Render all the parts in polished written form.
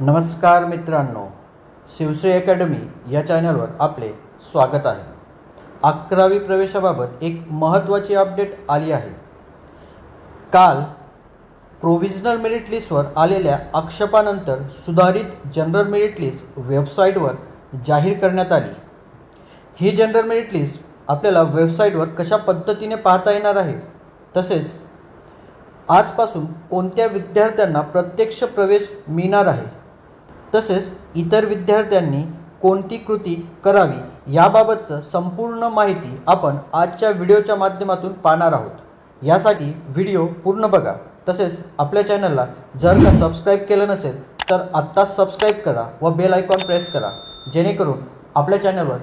नमस्कार मित्रांनो, शिवश्री अकॅडमी या चॅनलवर आपले स्वागत आहे। 11वी प्रवेशाबाबत एक महत्त्वाची अपडेट आली आहे। काल प्रोव्हिजनल मेरिट लिस्टवर आलेल्या आक्षेपानंतर सुधारित जनरल मेरिट लिस्ट वेबसाईटवर जाहीर करण्यात आली। ही जनरल मेरिट लिस्ट आपल्याला वेबसाईटवर कशा पद्धतीने पाहता येणार आहे, तसेच आजपासून कोणत्या विद्यार्थ्यांना प्रत्यक्ष प्रवेश मिळणार आहे, तसेच इतर विद्यार्थ्यांनी कोणती कृती करावी याबाबतचं संपूर्ण माहिती आपण आजच्या व्हिडिओच्या माध्यमातून पाहणार आहोत। यासाठी व्हिडिओ पूर्ण बघा। तसेच आपल्या चॅनलला जर का सबस्क्राईब केलं नसेल तर आत्ताच सबस्क्राईब करा व बेल आयकॉन प्रेस करा, जेणेकरून आपल्या चॅनलवर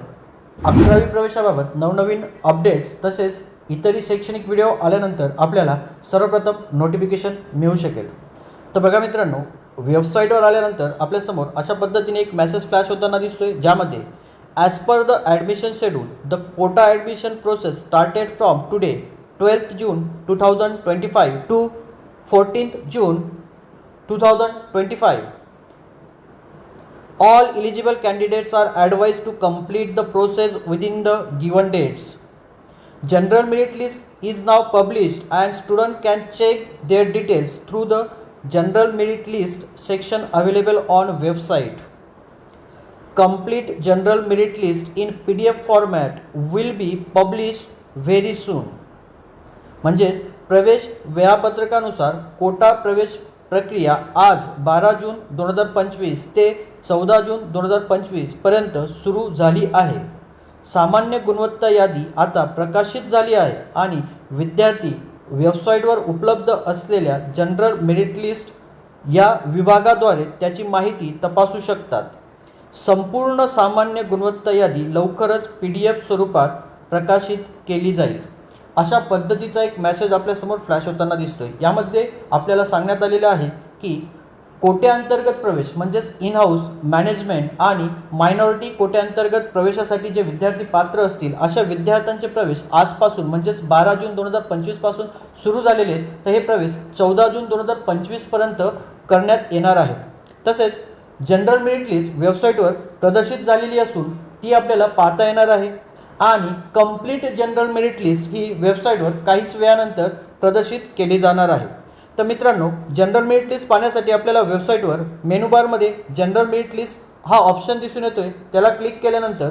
11वी प्रवेशाबाबत नवनवीन अपडेट्स तसेच इतरही शैक्षणिक व्हिडिओ आल्यानंतर आपल्याला सर्वप्रथम नोटिफिकेशन मिळू शकेल। तर बघा मित्रांनो, वेबसाईटवर आल्यानंतर आपल्यासमोर अशा पद्धतीने एक मेसेज फ्लॅश होताना दिसतोय, ज्यामध्ये as per the admission schedule the quota admission process started from today 12th June 2025 to 14th June 2025. All eligible candidates are advised to complete the process within the given dates. General merit list is now published and students can check their details through the General merit list section available on website. Complete general merit list in PDF format will be published very soon. म्हणजेच प्रवेश वेळापत्रकानुसार कोटा प्रवेश प्रक्रिया आज 12 जून 2025 ते 14 जून 2025 पर्यंत सुरू झाली आहे। सामान्य गुणवत्ता यादी आता प्रकाशित झाली आहे आणि विद्यार्थी वेबसाईटवर उपलब्ध असलेल्या जनरल मेरिट लिस्ट या विभागाद्वारे त्याची माहिती तपासू शकतात। संपूर्ण सामान्य गुणवत्ता यादी लवकरच PDF स्वरूपात प्रकाशित केली जाईल, अशा पद्धतीचा एक मेसेज आपल्यासमोर फ्लॅश होताना दिसतोय। यामध्ये आपल्याला सांगण्यात आलेलं आहे की कोट्याअंतर्गत प्रवेश म्हणजेच इन हाऊस, मॅनेजमेंट आणि मायनॉरिटी कोट्याअंतर्गत प्रवेशासाठी जे विद्यार्थी पात्र असतील अशा विद्यार्थ्यांचे प्रवेश आजपासून म्हणजेच 12 जून 2025 पासून सुरू झालेले आहेत, तर हे प्रवेश 14 जून 2025 पर्यंत करण्यात येणार आहेत। तसेच जनरल मेरिट लिस्ट वेबसाईटवर प्रदर्शित झालेली असून ती आपल्याला पाहता येणार आहे आणि कंप्लीट जनरल मेरिट लिस्ट ही वेबसाईटवर काहीच वेळानंतर प्रदर्शित केली जाणार आहे। तर मित्रांनो, जनरल मेरिट लिस्ट पाहण्यासाठी आपल्याला वेबसाईटवर मेनू बारमध्ये जनरल मेरिट लिस्ट हा ऑप्शन दिसून येतोय, त्याला क्लिक केल्यानंतर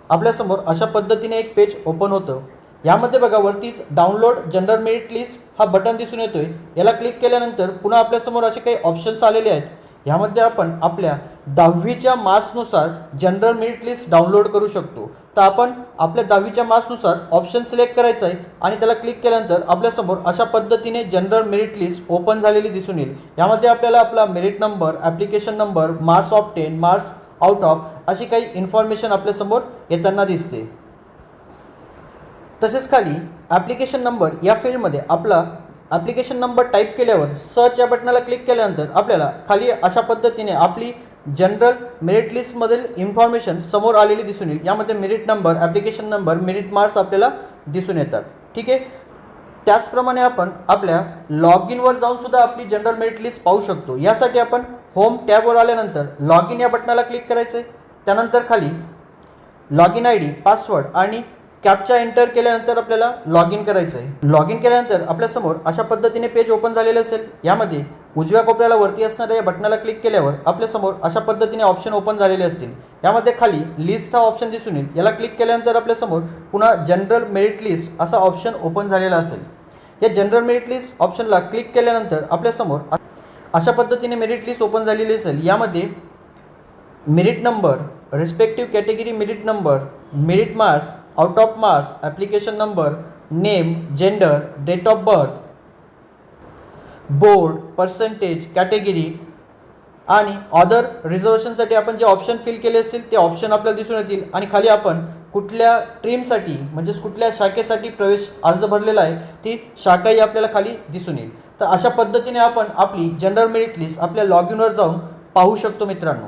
आपल्यासमोर अशा पद्धतीने एक पेज ओपन होतं। यामध्ये बघा वरतीच डाउनलोड जनरल मेरिट लिस्ट हा बटन दिसून येतोय, याला क्लिक केल्यानंतर पुन्हा आपल्यासमोर असे काही ऑप्शन्स आलेले आहेत। यामध्ये आपण आपल्या 10वीच्या मार्क्सनुसार जनरल मेरिट लिस्ट डाउनलोड करू शकतो। तर आपण आपल्या 10वीच्या मार्क्सनुसार ऑप्शन सिलेक्ट करायचं आहे आणि त्याला क्लिक केल्यानंतर आपल्यासमोर अशा पद्धतीने जनरल मेरिट लिस्ट ओपन झालेली दिसून येईल। यामध्ये आपल्याला आपला merit number, application number, marks of 10, marks out of अशी काही इन्फॉर्मेशन आपल्यासमोर येताना दिसते। तसेच खाली ॲप्लिकेशन नंबर या फील्डमध्ये आपला ॲप्लिकेशन नंबर टाईप केल्यावर सर्च या बटनाला क्लिक केल्यानंतर आपल्याला खाली अशा पद्धतीने आपली जनरल मेरिट लिस्टमधील इन्फॉर्मेशन समोर आलेली दिसून येईल। यामध्ये merit number, application number, merit marks आपल्याला दिसून येतात। ठीक आहे, त्याचप्रमाणे आपण आपल्या लॉग इनवर जाऊन सुद्धा आपली जनरल मेरिट लिस्ट पाहू शकतो। यासाठी आपण होम टॅबवर आल्यानंतर लॉग इन या बटनाला क्लिक करायचं आहे। त्यानंतर खाली लॉग इन ID, पासवर्ड आणि कॅप्चा एंटर केल्यानंतर आपल्याला लॉग इन करायचं आहे। लॉग इन केल्यानंतर आपल्यासमोर अशा पद्धतीने पेज ओपन झालेलं असेल। यामध्ये उजव्या कोपऱ्याला वरती असणाऱ्या या बटनाला क्लिक केल्यावर आपल्यासमोर अशा पद्धतीने ऑप्शन ओपन झालेले असतील। यामध्ये खाली लिस्ट हा ऑप्शन दिसून येईल, याला क्लिक केल्यानंतर आपल्यासमोर पुन्हा जनरल मेरिट लिस्ट असा ऑप्शन ओपन झालेला असेल। या जनरल मेरिट लिस्ट ऑप्शनला क्लिक केल्यानंतर आपल्यासमोर अशा पद्धतीने मेरिट लिस्ट ओपन झालेली असेल। यामध्ये merit number, respective category merit number, merit marks, out of marks, application number, name, gender, date of birth, board, percentage, category आणि अदर रिझर्वेशनसाठी आपण जे ऑप्शन फिल केले असतील ते ऑप्शन आपल्याला दिसून येतील। आणि खाली आपण कुठल्या स्ट्रीमसाठी म्हणजेच कुठल्या शाखेसाठी प्रवेश अर्ज भरलेला आहे ती शाखाही आपल्याला खाली दिसून येईल। तर अशा पद्धतीने आपण आपली जनरल मेरिट लिस्ट आपल्या लॉग इनवर जाऊन पाहू शकतो मित्रांनो।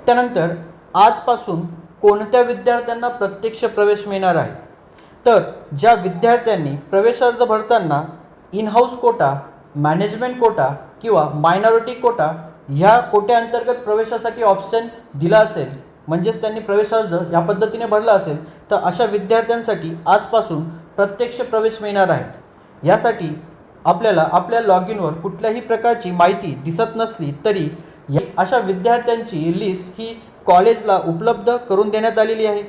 त्यानंतर आजपासून कोणत्या विद्यार्थ्यांना प्रत्यक्ष प्रवेश मिळणार आहे, तर ज्या विद्यार्थ्यांनी प्रवेश अर्ज भरताना in house quota management quota किंवा मायनॉरिटी कोटा ह्या कोट्याअंतर्गत प्रवेशासाठी ऑप्शन दिला असेल, म्हणजेच त्यांनी प्रवेश अर्ज या पद्धतीने भरला असेल, तर अशा विद्यार्थ्यांसाठी आजपासून प्रत्यक्ष प्रवेश मिळणार आहेत. यासाठी आपल्याला आपल्या लॉग इनवर कुठल्याही प्रकारची माहिती दिसत नसली तरी अशा विद्यार्थ्यांची लिस्ट ही कॉलेजला उपलब्ध करून देण्यात आलेली आहे.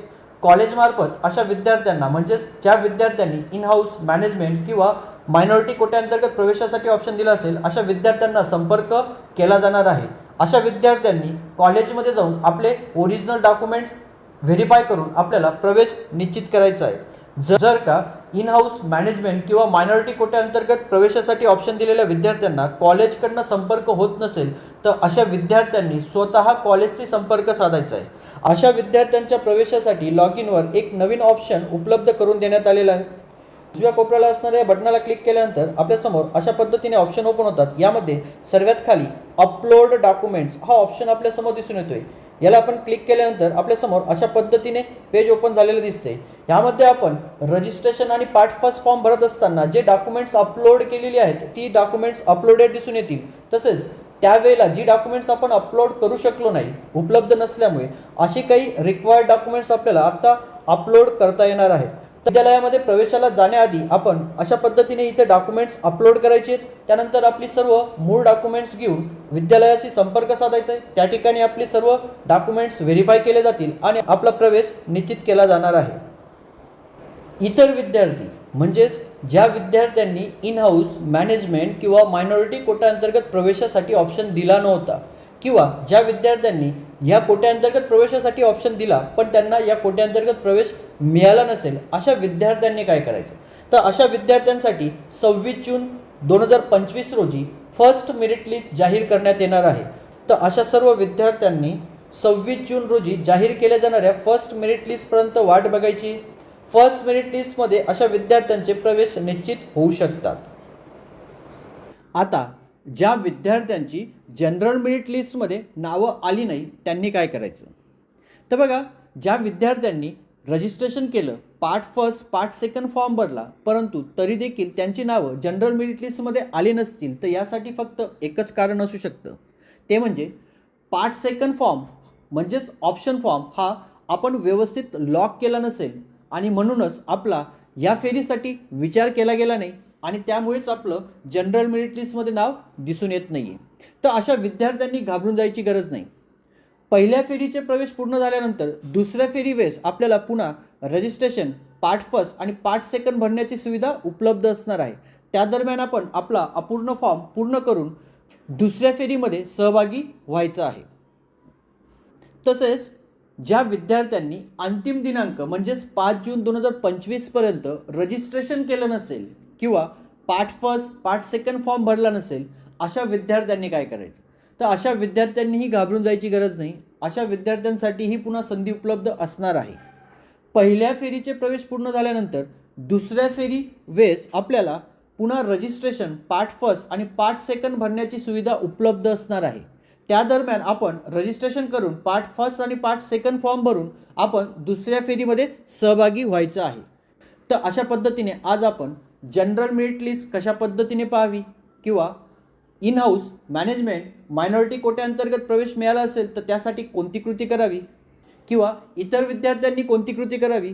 कॉलेजमार्फत अशा विद्यार्थ्यांना, म्हणजेच ज्या विद्यार्थ्यांनी इन हाऊस मॅनेजमेंट किंवा मायनॉरिटी कोट्याअंतर्गत प्रवेशासाठी ऑप्शन दिला असेल, अशा विद्यार्थ्यांना संपर्क केला जाणार आहे. अशा विद्यार्थ्यांनी कॉलेजमध्ये जाऊन आपले ओरिजिनल डॉक्युमेंट्स व्हेरीफाय करून आपल्याला प्रवेश निश्चित करायचा आहे. जर का इन हाऊस मॅनेजमेंट किंवा मायनॉरिटी कोट्याअंतर्गत प्रवेशासाठी ऑप्शन दिलेल्या विद्यार्थ्यांना कॉलेजकडनं संपर्क होत नसेल, तर अशा विद्यार्थ्यांनी स्वतः कॉलेजशी संपर्क साधायचा आहे. अशा विद्यार्थ्यांच्या प्रवेशासाठी लॉग इनवर एक नवीन ऑप्शन उपलब्ध करून देण्यात आलेला आहे. उजव्या कोपऱ्याला असणाऱ्या बटनाला क्लिक केल्यानंतर आपल्यासमोर अशा पद्धतीने ऑप्शन ओपन होतात. यामध्ये सर्वात खाली अपलोड डॉक्युमेंट्स हा ऑप्शन आपल्यासमोर दिसून येतोय. याला आपण क्लिक केल्यानंतर आपल्यासमोर अशा पद्धतीने पेज ओपन झालेलं दिसते. यामध्ये आपण रजिस्ट्रेशन आणि पार्ट फर्स्ट फॉर्म भरत असताना जे डॉक्युमेंट्स अपलोड केलेली आहेत ती डॉक्युमेंट्स अपलोडेड दिसून येतील. तसेच त्यावेळेला जी डॉक्युमेंट्स आपण अपलोड करू शकलो नाही, उपलब्ध नसल्यामुळे, अशी काही रिक्वायर्ड डॉक्युमेंट्स आपल्याला आता अपलोड करता येणार आहेत. विद्यालयामध्ये प्रवेशाला जाण्याआधी आपण अशा पद्धतीने इथे डॉक्युमेंट्स अपलोड करायचे आहेत. त्यानंतर आपली सर्व मूळ डॉक्युमेंट्स घेऊन विद्यालयाशी संपर्क साधायचा आहे. त्या ठिकाणी आपली सर्व डॉक्युमेंट्स व्हेरीफाय केले जातील आणि आपला प्रवेश निश्चित केला जाणार आहे. इतर विद्यार्थी, म्हणजेच ज्या विद्यार्थ्यांनी इन हाऊस मॅनेजमेंट किंवा मायनॉरिटी कोट्याअंतर्गत प्रवेशासाठी ऑप्शन दिला नव्हता किंवा ज्या विद्यार्थ्यांनी या कोट्याअंतर्गत प्रवेशासाठी ऑप्शन दिला पण त्यांना या कोट्याअंतर्गत प्रवेश मिळाला नसेल, अशा विद्यार्थ्यांनी काय करायचं, तर अशा विद्यार्थ्यांसाठी 26 जून 2025 रोजी फर्स्ट मेरिट लिस्ट जाहीर करण्यात येणार आहे. तर अशा सर्व विद्यार्थ्यांनी 26 जून रोजी जाहीर केल्या जाणाऱ्या फर्स्ट मेरिट लिस्टपर्यंत वाट बघायची. फर्स्ट मेरिट लिस्टमध्ये अशा विद्यार्थ्यांचे प्रवेश निश्चित होऊ शकतात. आता ज्या विद्यार्थ्यांची जनरल मेरिट लिस्टमध्ये नावं आली नाही त्यांनी काय करायचं, तर बघा, ज्या विद्यार्थ्यांनी रजिस्ट्रेशन केलं, part first part second form भरला, परंतु तरी देखील त्यांची नावं जनरल मेरिट लिस्टमध्ये आली नसतील, तर यासाठी फक्त एकच कारण असू शकतं. ते म्हणजे पार्ट सेकंड फॉर्म म्हणजेच ऑप्शन फॉर्म हा आपण व्यवस्थित लॉक केला नसेल आणि म्हणूनच आपला या फेरीसाठी विचार केला गेला नाही आणि त्यामुळेच आपलं जनरल मेरिट लिस्टमध्ये नाव दिसून येत नाही आहे. तर अशा विद्यार्थ्यांनी घाबरून जायची गरज नाही. पहिल्या फेरीचे प्रवेश पूर्ण झाल्यानंतर दुसऱ्या फेरीवेळेस आपल्याला पुन्हा रजिस्ट्रेशन, पार्ट फर्स्ट आणि पार्ट सेकंड भरण्याची सुविधा उपलब्ध असणार आहे. त्या दरम्यान आपण आपला अपूर्ण फॉर्म पूर्ण करून दुसऱ्या फेरीमध्ये सहभागी व्हायचं आहे. तसेच ज्या विद्यार्थ्यांनी अंतिम दिनांक म्हणजेच 5 जून 2025 पर्यंत रजिस्ट्रेशन केलं नसेल किंवा part first part second form भरला नसेल, अशा विद्यार्थ्यांनी काय करायचं, तर अशा विद्यार्थ्यांनीही घाबरून जायची गरज नाही. अशा विद्यार्थ्यांसाठीही पुन्हा संधी उपलब्ध असणार आहे. पहिल्या फेरीचे प्रवेश पूर्ण झाल्यानंतर दुसऱ्या फेरी वेळेस आपल्याला पुन्हा रजिस्ट्रेशन, पार्ट फर्स्ट आणि पार्ट सेकंड भरण्याची सुविधा उपलब्ध असणार आहे. त्या दरम्यान आपण रजिस्ट्रेशन करून पार्ट फर्स्ट आणि पार्ट सेकंड फॉर्म भरून आपण दुसऱ्या फेरीमध्ये सहभागी व्हायचं आहे. तर अशा पद्धतीने आज आपण जनरल मेरिट लिस्ट कशा पद्धतीने पाहावी किंवा इन हाऊस मॅनेजमेंट मायनॉरिटी कोट्याअंतर्गत प्रवेश मिळाला असेल तर त्यासाठी कोणती कृती करावी किंवा इतर विद्यार्थ्यांनी कोणती कृती करावी,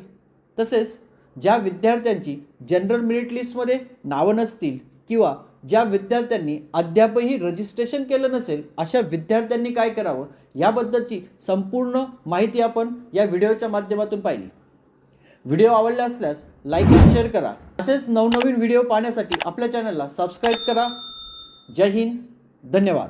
तसेच ज्या विद्यार्थ्यांची जनरल मेरिट लिस्टमध्ये नावं नसतील किंवा ज्या विद्यार्थ्यांनी अद्यापही रजिस्ट्रेशन केलं नसेल, अशा विद्यार्थ्यांनी काय करावं याबद्दलची संपूर्ण माहिती आपण या व्हिडिओच्या माध्यमातून पाहिली. व्हिडिओ आवडला असल्यास लाईक आणि शेअर करा. असेच नवनवीन व्हिडिओ पाहण्यासाठी आपल्या चॅनलला सबस्क्राईब करा. जय हिंद, धन्यवाद.